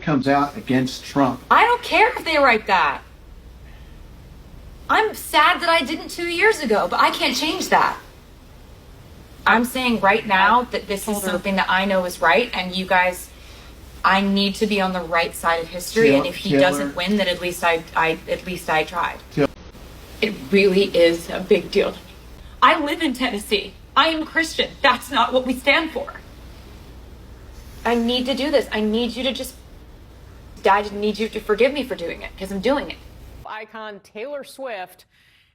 comes out against Trump. I don't care if they write that. I'm sad that I didn't 2 years ago, but I can't change that. I'm saying right now that this is something that I know is right, and you guys, I need to be on the right side of history. And if he doesn't win, then at least I tried. It really is a big deal to me. I live in Tennessee. I am Christian. That's not what we stand for. I need to do this. I need you to I need you to forgive me for doing it, because I'm doing it. Icon Taylor Swift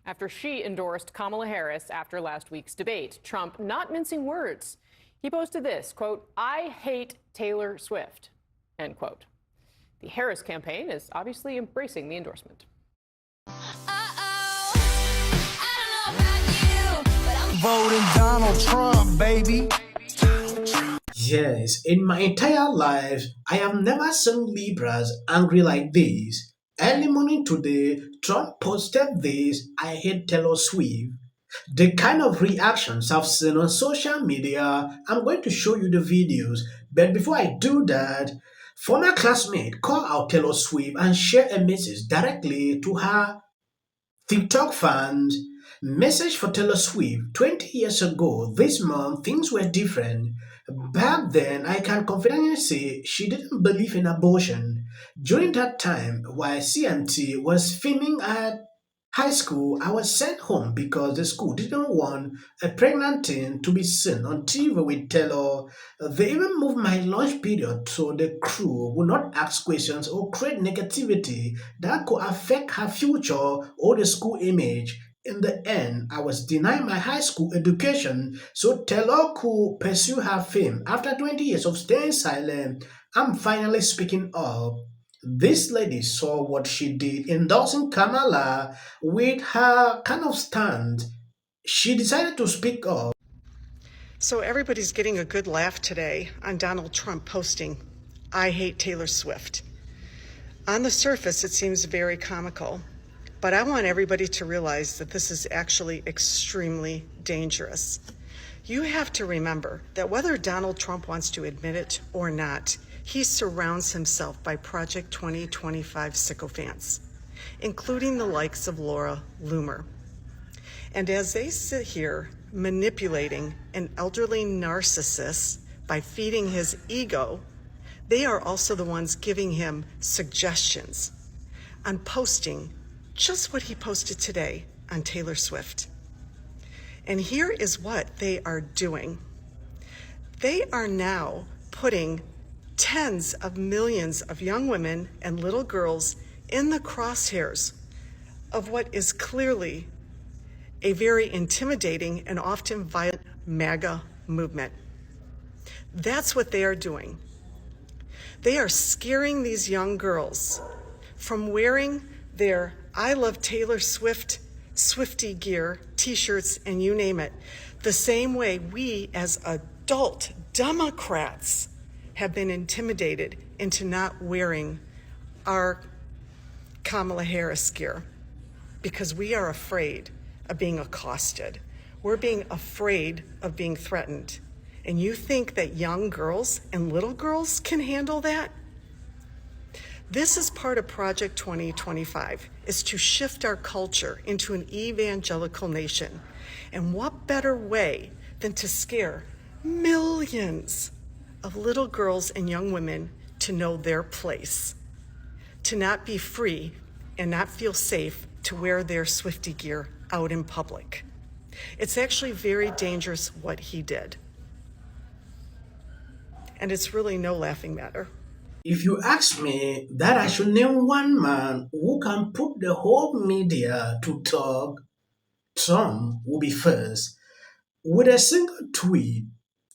after she endorsed Kamala Harris after last week's debate. Trump not mincing words. He posted this, quote, "I hate Taylor Swift," end quote. The Harris campaign is obviously embracing the endorsement. Voting Donald Trump, baby. Yes, in my entire life, I have never seen Libras angry like this. Early morning today, Trump posted this, "I hate Taylor Swift." The kind of reactions I've seen on social media, I'm going to show you the videos. But before I do that, former classmate call out Taylor Swift and share a message directly to her TikTok fans. Message for Taylor Swift: 20 years ago this month, things were different. Back then, I can confidently say she didn't believe in abortion. During that time, while CMT was filming at high school, I was sent home because the school didn't want a pregnant teen to be seen on TV with Taylor. They even moved my lunch period so the crew would not ask questions or create negativity that could affect her future or the school image. In the end, I was denied my high school education so Taylor could pursue her fame. After 20 years of staying silent, I'm finally speaking up. This lady saw what she did, endorsing Kamala with her kind of stand. She decided to speak up. So everybody's getting a good laugh today on Donald Trump posting, "I hate Taylor Swift." On the surface, it seems very comical, but I want everybody to realize that this is actually extremely dangerous. You have to remember that whether Donald Trump wants to admit it or not, he surrounds himself by Project 2025 sycophants, including the likes of Laura Loomer. And as they sit here manipulating an elderly narcissist by feeding his ego, they are also the ones giving him suggestions on posting just what he posted today on Taylor Swift. And here is what they are doing. They are now putting tens of millions of young women and little girls in the crosshairs of what is clearly a very intimidating and often violent MAGA movement. That's what they are doing. They are scaring these young girls from wearing their "I love Taylor Swift" Swiftie gear, t-shirts, and you name it, the same way we as adult Democrats have been intimidated into not wearing our Kamala Harris gear because we are afraid of being accosted. We're being afraid of being threatened. And you think that young girls and little girls can handle that? This is part of Project 2025, is to shift our culture into an evangelical nation. And what better way than to scare millions of little girls and young women to know their place, to not be free and not feel safe to wear their Swiftie gear out in public. It's actually very dangerous what he did. And it's really no laughing matter. If you ask me that I should name one man who can put the whole media to talk, Trump will be first. With a single tweet,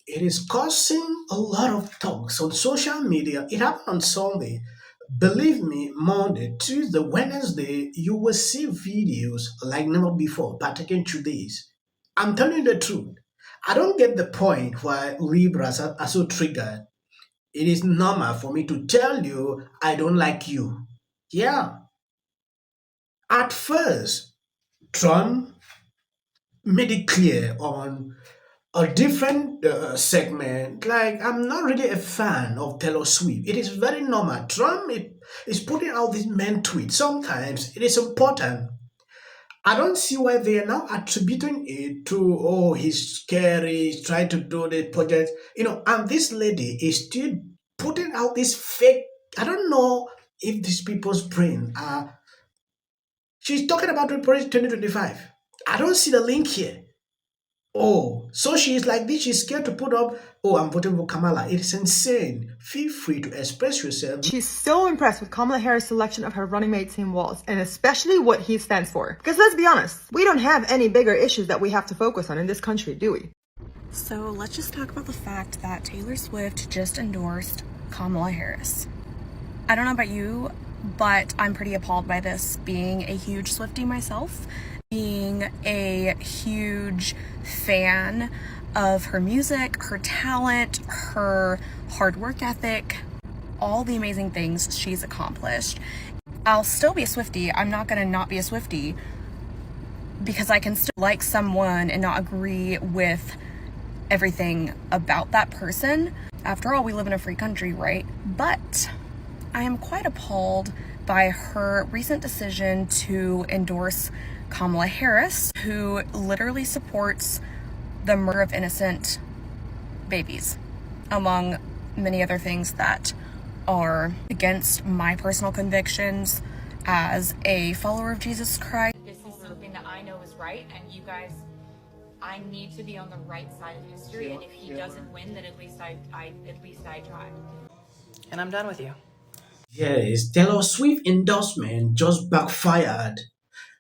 it is causing a lot of talks on social media. It happened on Sunday. Believe me, Monday, Tuesday, Wednesday, you will see videos like never before partaking to this. I'm telling you the truth. I don't get the point why Libras are so triggered. It is normal for me to tell you I don't like you. Yeah. At first, Trump made it clear on a different segment. Like, I'm not really a fan of Taylor Swift. It is very normal. Trump is putting out these men tweets. Sometimes it is important. I don't see why they are now attributing it to, oh, he's scary, he's trying to do the project, and this lady is still putting out this fake. I don't know if these people's brain are. She's talking about Project 2025. I don't see the link here. Oh, so she's like this. She's scared to put up, oh, I'm voting for Kamala. It is insane. Feel free to express yourself. She's so impressed with Kamala Harris' selection of her running mate Tim Walz, and especially what he stands for. Because let's be honest, we don't have any bigger issues that we have to focus on in this country, do we? So let's just talk about the fact that Taylor Swift just endorsed Kamala Harris. I don't know about you, but I'm pretty appalled by this, being a huge Swiftie myself, being a huge fan of her music, her talent, her hard work ethic, all the amazing things she's accomplished. I'll still be a Swiftie. I'm not gonna not be a Swiftie because I can still like someone and not agree with everything about that person. After all, we live in a free country, right? But I am quite appalled by her recent decision to endorse Kamala Harris, who literally supports the murder of innocent babies, among many other things that are against my personal convictions as a follower of Jesus Christ. This is something that I know is right, and you guys, I need to be on the right side of history, and if he doesn't win, then at least I tried. And I'm done with you. Yes, Taylor Swift endorsement just backfired.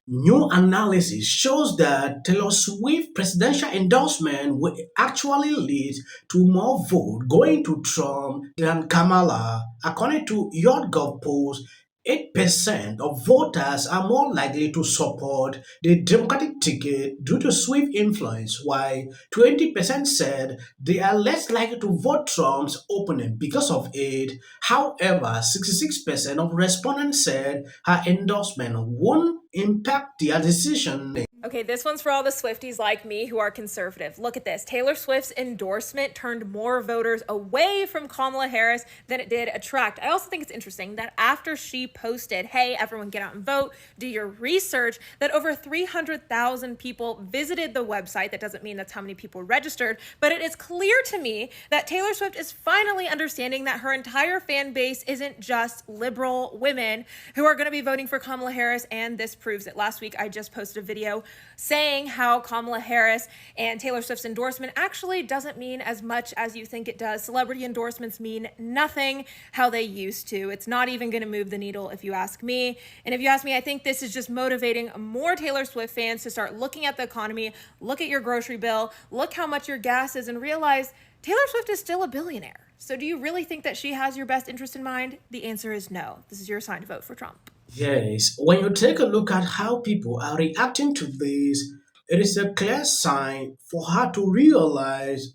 New analysis shows that Taylor Swift presidential endorsement will actually lead to more vote going to Trump than Kamala. According to YouGov polls, 8% of voters are more likely to support the Democratic ticket due to Swift influence, while 20% said they are less likely to vote Trump's opponent because of it. However, 66% of respondents said her endorsement won't impact their decision. Okay, this one's for all the Swifties like me who are conservative. Look at this. Taylor Swift's endorsement turned more voters away from Kamala Harris than it did attract. I also think it's interesting that after she posted, hey, everyone get out and vote, do your research, that over 300,000 people visited the website. That doesn't mean that's how many people registered, but it is clear to me that Taylor Swift is finally understanding that her entire fan base isn't just liberal women who are going to be voting for Kamala Harris, and this proves it. Last week, I just posted a video saying how Kamala Harris and Taylor Swift's endorsement actually doesn't mean as much as you think it does. Celebrity endorsements mean nothing how they used to. It's not even going to move the needle if you ask me. And if you ask me, I think this is just motivating more Taylor Swift fans to start looking at the economy, look at your grocery bill, look how much your gas is, and realize Taylor Swift is still a billionaire. So do you really think that she has your best interest in mind? The answer is no. This is your sign to vote for Trump. Yes, when you take a look at how people are reacting to this, it is a clear sign for her to realize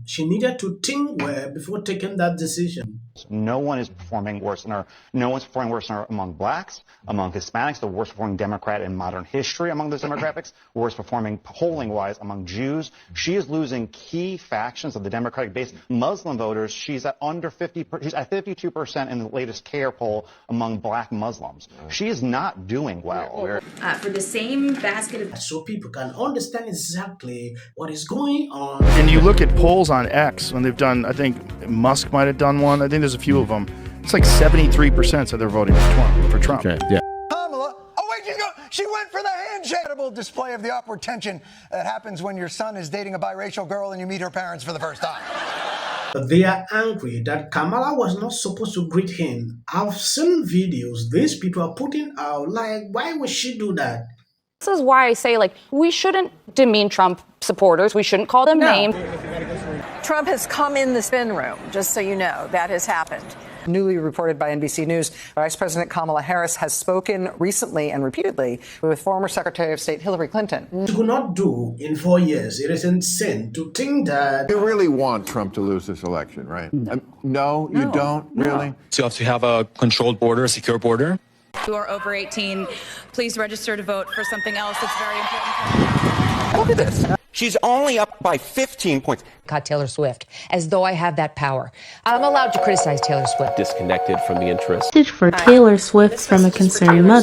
she needed to think well before taking that decision. No one is performing worse no one's performing worse among blacks, among Hispanics, the worst performing Democrat in modern history among those demographics, worst performing polling wise among Jews. She is losing key factions of the Democratic base. Muslim voters, she's at under 50%, she's at 52% in the latest CAIR poll among black Muslims. She is not doing well. For the same basket of... So people can understand exactly what is going on. And you look at polls on X when they've done, I think Musk might have done one. I think there's a few of them. It's like 73% said they're voting for Trump. Okay, yeah. Kamala, oh wait, she went for the handshake. Incredible display of the upward tension that happens when your son is dating a biracial girl and you meet her parents for the first time. They are angry that Kamala was not supposed to greet him. I've seen videos these people are putting out, like, why would she do that? This is why I say, we shouldn't demean Trump supporters. We shouldn't call them names. Trump has come in the spin room, just so you know. That has happened. Newly reported by NBC News, Vice President Kamala Harris has spoken recently and repeatedly with former Secretary of State Hillary Clinton. She could not do in 4 years. It is insane to think that... You really want Trump to lose this election, right? No, you don't, really? So you have to have a controlled border, a secure border. Who are over 18, please register to vote for something else that's very important. Look at this. She's only up by 15 points. Got Taylor Swift, as though I have that power. I'm allowed to criticize Taylor Swift. Disconnected from the interest. Message for Taylor Swift from a concerned mother.